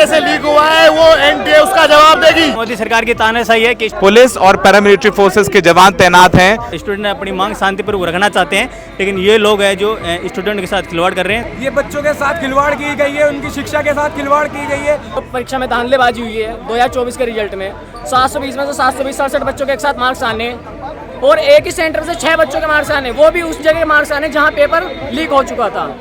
तरीके से लीक हुआ है वो एनटीए उसका जवाब देगी। मोदी सरकार की तानाशाही है कि पुलिस और पैरामिलिट्री फोर्सेस के जवान तैनात हैं। स्टूडेंट अपनी मांग शांतिपूर्वक रखना चाहते हैं, लेकिन ये लोग हैं जो स्टूडेंट के साथ खिलवाड़ कर रहे हैं। ये बच्चों के साथ खिलवाड़ की गई है, उनकी शिक्षा के साथ खिलवाड़ की गई है। तो परीक्षा में धांधलेबाजी हुई है 2024 के रिजल्ट में। 720 में से 767 बच्चों के एक साथ मार्क्स आने और एक ही सेंटर से 6 बच्चों के मार्क्स आने, वो भी उस जगह के मार्क्स आने जहां पेपर लीक हो चुका था।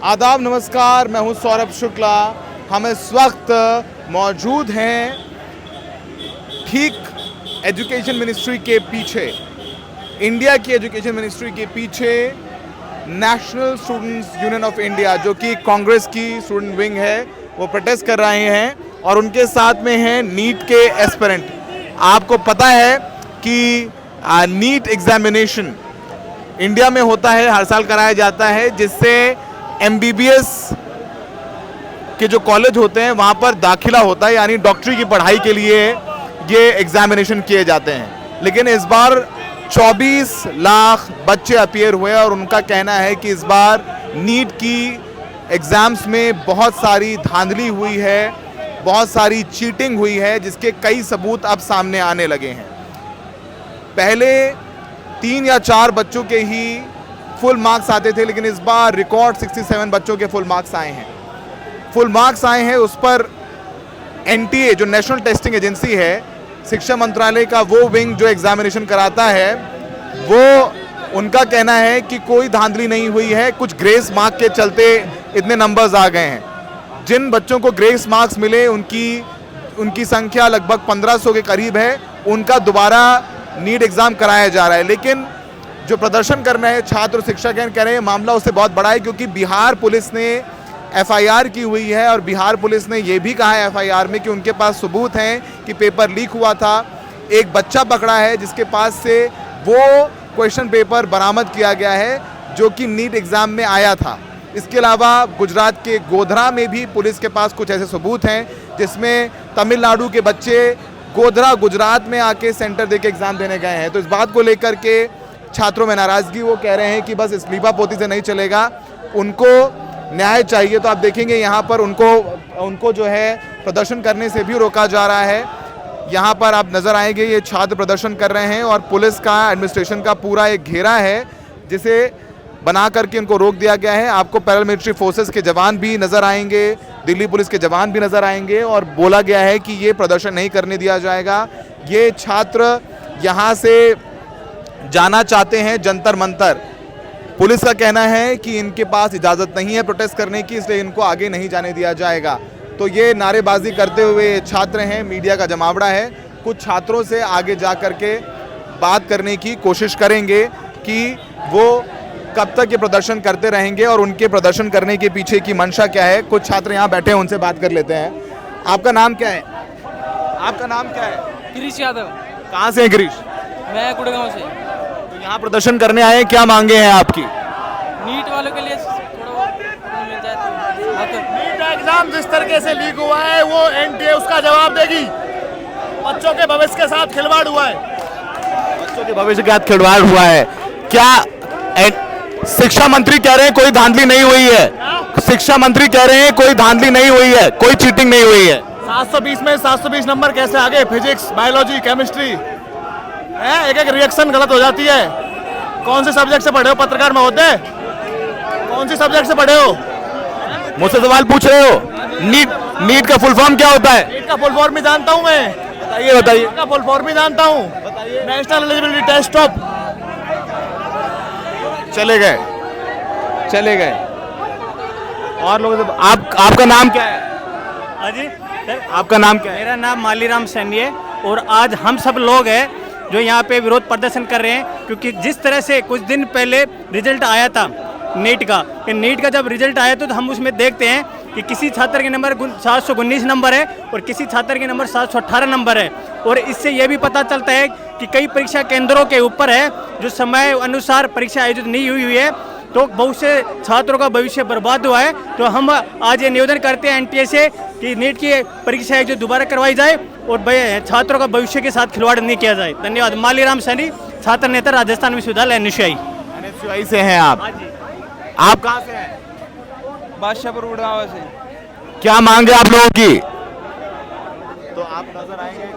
आदाब, नमस्कार, मैं हूं सौरभ शुक्ला। हम इस वक्त मौजूद हैं ठीक एजुकेशन मिनिस्ट्री के पीछे, इंडिया की एजुकेशन मिनिस्ट्री के पीछे national students union of India, जो कि कांग्रेस की स्टूडेंट विंग है, वो प्रोटेस्ट कर रहे हैं और उनके साथ में हैं नीट के एस्पिरेंट। आपको पता है कि नीट एग्जामिनेशन इंडिया में होता है, हर साल कराया जाता है, जिससे एमबीबीएस के जो कॉलेज होते हैं वहाँ पर दाखिला होता है, यानी डॉक्टरी की पढ़ाई के लिए ये एग्जामिनेशन किए जाते हैं। लेकिन इस बार 24 लाख बच्चे अपीयर हुए और उनका कहना है कि इस बार नीट की एग्ज़ाम्स में बहुत सारी धांधली हुई है, बहुत सारी चीटिंग हुई है, जिसके कई सबूत अब सामने आने लगे हैं। पहले 3 या 4 बच्चों के ही फुल मार्क्स आते थे, लेकिन इस बार रिकॉर्ड 67 बच्चों के फुल मार्क्स आए हैं। फुल मार्क्स आए हैं, उस पर एनटीए जो नेशनल टेस्टिंग एजेंसी है, शिक्षा मंत्रालय का वो विंग जो एग्जामिनेशन कराता है, वो उनका कहना है कि कोई धांधली नहीं हुई है, कुछ ग्रेस मार्क के चलते इतने नंबर्स आ गए हैं। जिन बच्चों को ग्रेस मार्क्स मिले उनकी संख्या लगभग 1500 के करीब है। उनका दोबारा नीट एग्ज़ाम कराया जा रहा है। लेकिन जो प्रदर्शन कर रहे हैं छात्र और शिक्षक कह रहे हैं मामला उससे बहुत बड़ा है, क्योंकि बिहार पुलिस ने एफआईआर की हुई है और बिहार पुलिस ने यह भी कहा है एफआईआर में कि उनके पास सबूत हैं कि पेपर लीक हुआ था। एक बच्चा पकड़ा है जिसके पास से वो क्वेश्चन पेपर बरामद किया गया है जो कि नीट एग्ज़ाम में आया था। इसके अलावा गुजरात के गोधरा में भी पुलिस के पास कुछ ऐसे सबूत हैं जिसमें तमिलनाडु के बच्चे गोधरा गुजरात में आके सेंटर देके एग्ज़ाम देने गए हैं। तो इस बात को लेकर के छात्रों में नाराज़गी, वो कह रहे हैं कि बस इस लीपापोती से नहीं चलेगा, उनको न्याय चाहिए। तो आप देखेंगे यहाँ पर उनको जो है प्रदर्शन करने से भी रोका जा रहा है। यहाँ पर आप नज़र आएंगे ये छात्र प्रदर्शन कर रहे हैं और पुलिस का एडमिनिस्ट्रेशन का पूरा एक घेरा है जिसे बना करके उनको रोक दिया गया है। आपको पैरामिलिट्री फोर्सेस के जवान भी नज़र आएंगे, दिल्ली पुलिस के जवान भी नज़र आएंगे और बोला गया है कि ये प्रदर्शन नहीं करने दिया जाएगा। ये छात्र यहाँ से जाना चाहते हैं जंतर मंतर। पुलिस का कहना है कि इनके पास इजाज़त नहीं है प्रोटेस्ट करने की, इसलिए इनको आगे नहीं जाने दिया जाएगा। तो ये नारेबाजी करते हुए छात्र हैं, मीडिया का जमावड़ा है। कुछ छात्रों से आगे जा कर के बात करने की कोशिश करेंगे कि वो कब तक ये प्रदर्शन करते रहेंगे और उनके प्रदर्शन करने के पीछे की मंशा क्या है। कुछ छात्र यहाँ बैठे हैं, उनसे बात कर लेते हैं। आपका नाम क्या है? आपका नाम क्या है? गिरीश यादव। कहाँ से हैं गिरीश? मैं गुड़गांव से। यहाँ प्रदर्शन करने आए हैं, क्या मांगे हैं आपकी? नीट वालों के लिए थोड़ा मिल जाए तो। नीट एग्जाम जिस तरीके से लीक हुआ है वो एनटीए उसका जवाब देगी। बच्चों के भविष्य के साथ खिलवाड़ हुआ है। बच्चों के भविष्य के साथ खिलवाड़ हुआ है। क्या शिक्षा मंत्री कह रहे हैं कोई धांधली नहीं हुई है? शिक्षा मंत्री कह रहे हैं कोई धांधली नहीं हुई है, कोई चीटिंग नहीं हुई है। 720 में 720 नंबर कैसे आ गए? फिजिक्स, बायोलॉजी, केमिस्ट्री, एक एक रिएक्शन गलत हो जाती है। कौन से सब्जेक्ट से पढ़े हो पत्रकार महोदय? कौन से सब्जेक्ट से पढ़े हो? मुझसे सवाल पूछ रहे हो? नीट का फुल फॉर्म क्या होता है? नीट का फुल फॉर्म भी जानता हूँ मैं। बताइए। का फुल फॉर्म भी जानता हूँ। National eligibility test of. चले गए और लोगों से आपका नाम क्या है? हाँ जी सर, आपका नाम क्या है? मेरा नाम मालीराम सैनी है और आज हम सब लोग हैं जो यहाँ पे विरोध प्रदर्शन कर रहे हैं, क्योंकि जिस तरह से कुछ दिन पहले रिजल्ट आया था नीट का जब रिजल्ट आया तो हम उसमें देखते हैं कि किसी छात्र के नंबर 719 नंबर है और किसी छात्र के नंबर 718 नंबर है। और इससे यह भी पता चलता है कि कई परीक्षा केंद्रों के ऊपर है जो समय अनुसार परीक्षा आयोजित नहीं हुई है, तो बहुत से छात्रों का भविष्य बर्बाद हुआ है। तो हम आज ये निवेदन करते हैं एनटीए से कि नीट की परीक्षा जो दोबारा करवाई जाए और छात्रों का भविष्य के साथ खिलवाड़ नहीं किया जाए। धन्यवाद। मालीराम सैनी, छात्र नेता, राजस्थान विश्वविद्यालय, एनएसयूआई। SUI से हैं आप? हाँ जी। आप कहाँ से हैं? बादशाहपुर उड़ावा से। क्या मांग है आप लोगों की? तो आप नजर आएंगे कि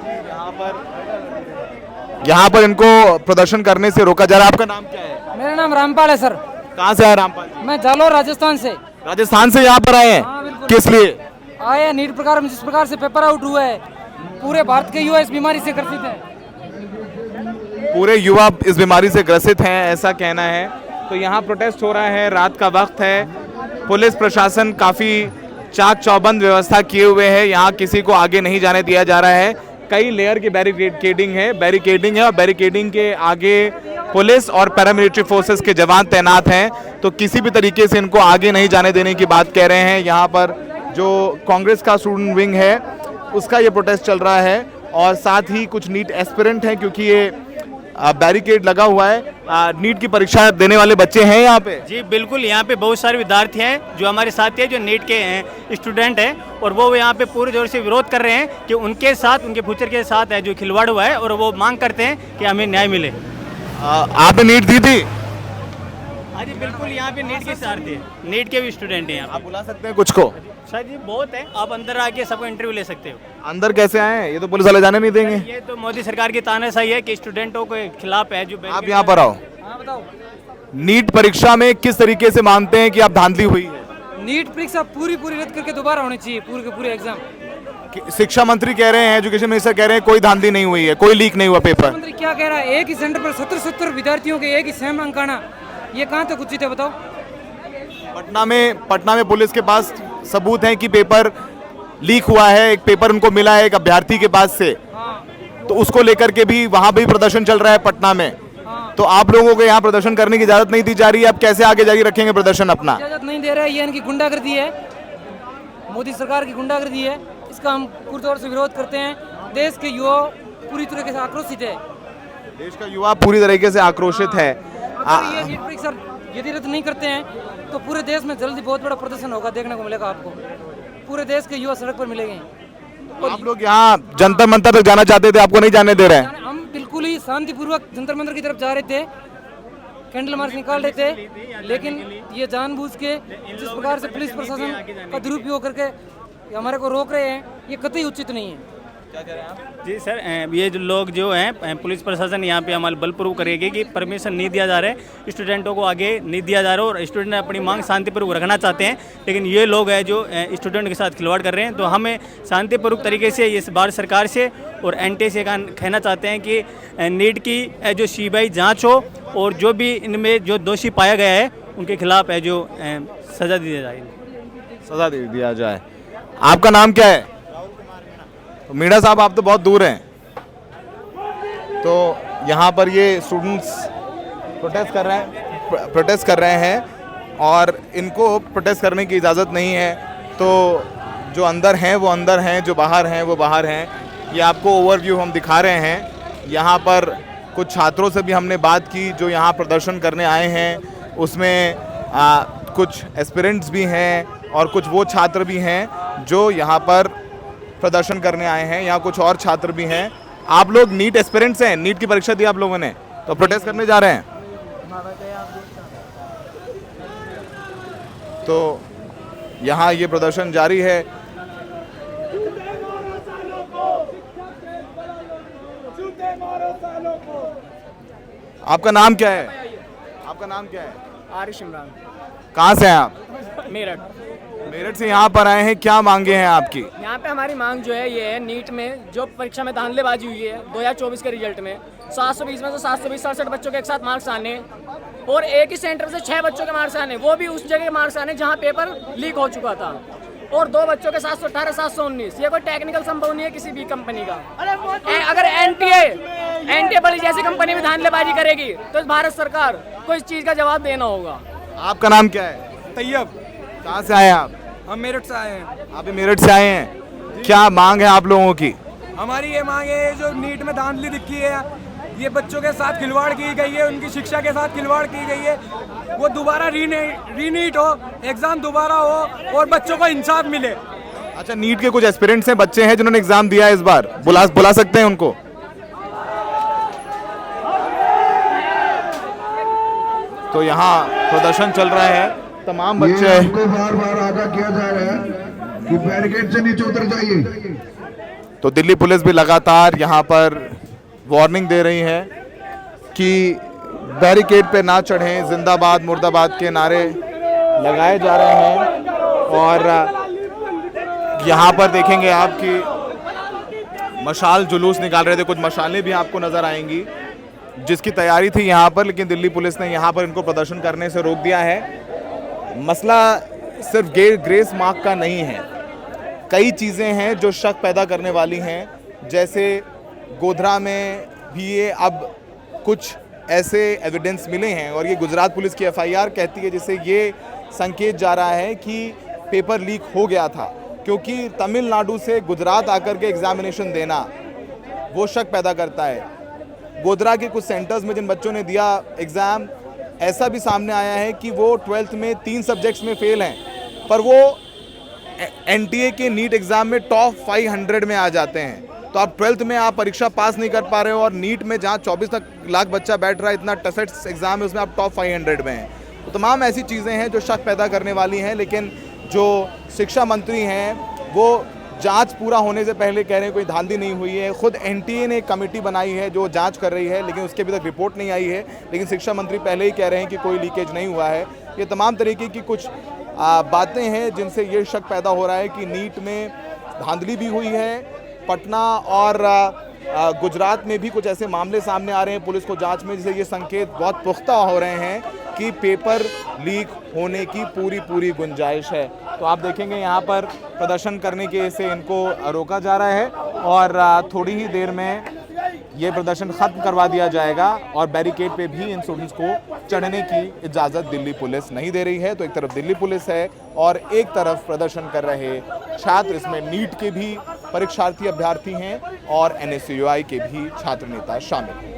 यहाँ पर इनको प्रदर्शन करने से रोका जा रहा है। आपका नाम क्या है? मेरा नाम रामपाल है सर। कहाँ से आए रामपाल जी? मैं जालोर राजस्थान से। राजस्थान से यहाँ पर आए हैं? हाँ, बिल्कुल। किस लिए? आए हैं नीट प्रकार में, जिस प्रकार से पेपर आउट हुआ है, पूरे भारत के युवा इस बीमारी से ग्रसित हैं। पूरे युवा इस बीमारी से ग्रसित हैं, ऐसा कहना है। तो यहाँ प्रोटेस्ट हो रहा है, रात का वक्त है, पुलिस प्रशासन काफी चाक चौबंद व्यवस्था किए हुए है, यहाँ किसी को आगे नहीं जाने दिया जा रहा है। कई लेयर की बैरिकेडिंग है और बैरिकेडिंग के आगे पुलिस और पैरामिलिट्री फोर्सेस के जवान तैनात हैं, तो किसी भी तरीके से इनको आगे नहीं जाने देने की बात कह रहे हैं। यहाँ पर जो कांग्रेस का स्टूडेंट विंग है उसका ये प्रोटेस्ट चल रहा है, और साथ ही कुछ नीट एस्पिरेंट हैं, क्योंकि ये बैरिकेड लगा हुआ है। नीट की परीक्षा देने वाले बच्चे हैं यहाँ पे? जी बिल्कुल, यहाँ पे बहुत सारे विद्यार्थी हैं जो हमारे साथी हैं, जो नीट के स्टूडेंट हैं, और वो यहाँ पे पूरे जोर से विरोध कर रहे हैं कि उनके साथ, उनके फ्यूचर के साथ है जो खिलवाड़ हुआ है, और वो मांग करते हैं कि हमें न्याय मिले। आपने नीट दी थी? हाँ जी बिल्कुल, यहाँ पे नीट के साथ थे, नीट के भी स्टूडेंट हैं यहाँ आप बुला सकते हैं कुछ को? पे। सर जी बहुत है, आप अंदर आके सबको इंटरव्यू ले सकते हो। अंदर कैसे आए हैं? ये तो पुलिस वाले जाने नहीं देंगे। ये तो मोदी सरकार की तानाशाही है कि स्टूडेंटों के खिलाफ है जो। आप यहाँ पर आओ। हाँ बताओ। नीट परीक्षा में किस तरीके से मानते हैं कि आप धांधली हुई है? नीट परीक्षा पूरी रद्द करके दोबारा होनी चाहिए, पूरे के पूरे एग्जाम। शिक्षा मंत्री कह रहे हैं, एजुकेशन मिनिस्टर कह रहे हैं कोई धांधली नहीं हुई है, कोई लीक नहीं हुआ पेपर। मंत्री क्या कह रहा है? एक ही सेंटर पर 70 विद्यार्थियों के एक ही सेम अंक आना, ये कहाँ तक उचित है बताओ? पटना में पुलिस के पास सबूत है कि पेपर लीक हुआ है, एक पेपर उनको मिला है एक अभ्यर्थी के पास से, तो उसको लेकर के भी वहां भी प्रदर्शन चल रहा है पटना में। तो आप लोगों को यहाँ प्रदर्शन करने की इजाजत नहीं दी जा रही है, आप कैसे आगे जारी रखेंगे प्रदर्शन अपना? इजाजत नहीं दे रहा है, ये इनकी गुंडागर्दी है, मोदी सरकार की गुंडागर्दी है, इसका हम पुरजोर से विरोध करते हैं। देश के युवा पूरी तरीके से आक्रोशित है। देश का युवा पूरी तरीके से आक्रोशित है। अगर ये नीट परीक्षा यदि रद्द नहीं करते हैं तो पूरे देश में जल्दी बहुत बड़ा प्रदर्शन होगा, देखने को मिलेगा आपको। पूरे देश के युवा सड़क पर मिलेंगे। आप लोग यहाँ जंतर मंतर तक जाना चाहते थे, आपको नहीं जाने दे रहे हैं? हम बिल्कुल ही शांतिपूर्वक जंतर मंतर की तरफ जा रहे थे, कैंडल मार्च निकाल रहे थे, लेकिन ये जानबूझ के जिस प्रकार से पुलिस प्रशासन का दुरुपयोग करके हमारे को रोक रहे हैं, ये कतई उचित नहीं है। जी सर, ये जो लोग जो हैं, पुलिस प्रशासन यहाँ पे हमारे बलपूर्वक करेगी कि परमिशन नहीं दिया जा रहा है, स्टूडेंटों को आगे नहीं दिया जा रहा है, और स्टूडेंट अपनी मांग शांतिपूर्वक रखना चाहते हैं, लेकिन ये लोग हैं जो स्टूडेंट के साथ खिलवाड़ कर रहे हैं। तो हमें शांतिपूर्वक तरीके से इस भारत सरकार से और NTA से कहना चाहते हैं कि नीट की जो CBI जाँच हो, और जो भी इनमें जो दोषी पाया गया है उनके खिलाफ है जो सज़ा दी जाए, सजा दे दिया जाए। आपका नाम क्या है? मीणा साहब, आप तो बहुत दूर हैं। तो यहाँ पर ये स्टूडेंट्स प्रोटेस्ट कर रहे हैं और इनको प्रोटेस्ट करने की इजाज़त नहीं है। तो जो अंदर हैं वो अंदर हैं, जो बाहर हैं वो बाहर हैं। ये आपको ओवरव्यू हम दिखा रहे हैं। यहाँ पर कुछ छात्रों से भी हमने बात की जो यहाँ प्रदर्शन करने आए हैं, उसमें कुछ एस्पिरेंट्स भी हैं और कुछ वो छात्र भी हैं जो यहाँ पर प्रदर्शन करने आए हैं। यहाँ कुछ और छात्र भी हैं। आप लोग नीट एस्पिरेंट्स हैं, नीट की परीक्षा दी आप लोगों ने, तो प्रोटेस्ट करने जा रहे हैं। तो यहाँ ये प्रदर्शन जारी है। आपका नाम क्या है? आपका नाम क्या है? आरिश इमरान। कहाँ से हैं आप? मेरठ। मेरठ से यहाँ पर आए हैं, क्या मांगे हैं आपकी? यहाँ पे हमारी मांग जो है ये है, नीट में जो परीक्षा में धांधलेबाजी हुई है 2024 के रिजल्ट में, 720 में से 767 बच्चों के एक साथ मार्क्स आने, और एक ही सेंटर से 6 बच्चों के मार्क्स आने, वो भी उस जगह मार्क्स आने जहाँ पेपर लीक हो चुका था, और 2 बच्चों के 718 719। ये कोई टेक्निकल संभव नहीं है किसी भी कंपनी का। अगर NTA बड़ी जैसी कंपनी में धांधलेबाजी करेगी तो भारत सरकार को इस चीज़ का जवाब देना होगा। आपका नाम क्या है? तैयब। कहाँ से आए आप? हम मेरठ से आए हैं। आप भी मेरठ से आए हैं, क्या मांग है आप लोगों की? हमारी ये मांग है, जो नीट में धांधली दिखी है, ये बच्चों के साथ खिलवाड़ की गई है, उनकी शिक्षा के साथ खिलवाड़ की गई है, वो दोबारा रीनीट हो, एग्जाम दोबारा हो और बच्चों को इंसाफ मिले। अच्छा, नीट के कुछ एस्पिरेंट्स हैं, बच्चे हैं जिन्होंने एग्जाम दिया है इस बार, बुला सकते हैं उनको? तो यहाँ प्रदर्शन चल रहा है, तमाम बच्चे आपको बार बार आगाह किया जा रहा है कि बैरिकेड से नीचे उतर जाइए। तो दिल्ली पुलिस भी लगातार यहाँ पर वार्निंग दे रही है कि बैरिकेड पे ना चढ़ें, जिंदाबाद मुर्दाबाद के नारे लगाए जा रहे हैं। और यहाँ पर देखेंगे आप कि मशाल जुलूस निकाल रहे थे, कुछ मशालें भी आपको नजर आएंगी जिसकी तैयारी थी यहाँ पर, लेकिन दिल्ली पुलिस ने यहाँ पर इनको प्रदर्शन करने से रोक दिया है। मसला सिर्फ ग्रेस मार्क का नहीं है, कई चीज़ें हैं जो शक पैदा करने वाली हैं। जैसे गोधरा में भी ये अब कुछ ऐसे एविडेंस मिले हैं और ये गुजरात पुलिस की एफआईआर कहती है, जिससे ये संकेत जा रहा है कि पेपर लीक हो गया था, क्योंकि तमिलनाडु से गुजरात आकर के एग्जामिनेशन देना वो शक पैदा करता है। गोधरा के कुछ सेंटर्स में जिन बच्चों ने दिया एग्ज़ाम, ऐसा भी सामने आया है कि वो 12th में 3 सब्जेक्ट्स में फेल हैं, पर वो एनटीए के नीट एग्ज़ाम में टॉप 500 में आ जाते हैं। तो आप 12th में आप परीक्षा पास नहीं कर पा रहे हो और नीट में जहाँ 24 लाख बच्चा बैठ रहा है, इतना टफेस्ट एग्ज़ाम है, उसमें आप टॉप 500 में हैं। तो तमाम ऐसी चीज़ें हैं जो शक पैदा करने वाली हैं, लेकिन जो शिक्षा मंत्री हैं वो जांच पूरा होने से पहले कह रहे हैं कोई धांधली नहीं हुई है। खुद एनटीए ने एक कमेटी बनाई है जो जांच कर रही है, लेकिन उसके अभी तक रिपोर्ट नहीं आई है, लेकिन शिक्षा मंत्री पहले ही कह रहे हैं कि कोई लीकेज नहीं हुआ है। ये तमाम तरीके की कुछ बातें हैं जिनसे ये शक पैदा हो रहा है कि नीट में धांधली भी हुई है। पटना और गुजरात में भी कुछ ऐसे मामले सामने आ रहे हैं पुलिस को जांच में, जिससे ये संकेत बहुत पुख्ता हो रहे हैं कि पेपर लीक होने की पूरी गुंजाइश है। तो आप देखेंगे यहाँ पर प्रदर्शन करने के से इनको रोका जा रहा है और थोड़ी ही देर में ये प्रदर्शन खत्म करवा दिया जाएगा और बैरिकेड पे भी इन स्टूडेंट्स को चढ़ने की इजाज़त दिल्ली पुलिस नहीं दे रही है। तो एक तरफ दिल्ली पुलिस है और एक तरफ प्रदर्शन कर रहे छात्र, इसमें नीट के भी परीक्षार्थी अभ्यर्थी हैं और NSUI के भी छात्र नेता शामिल हैं।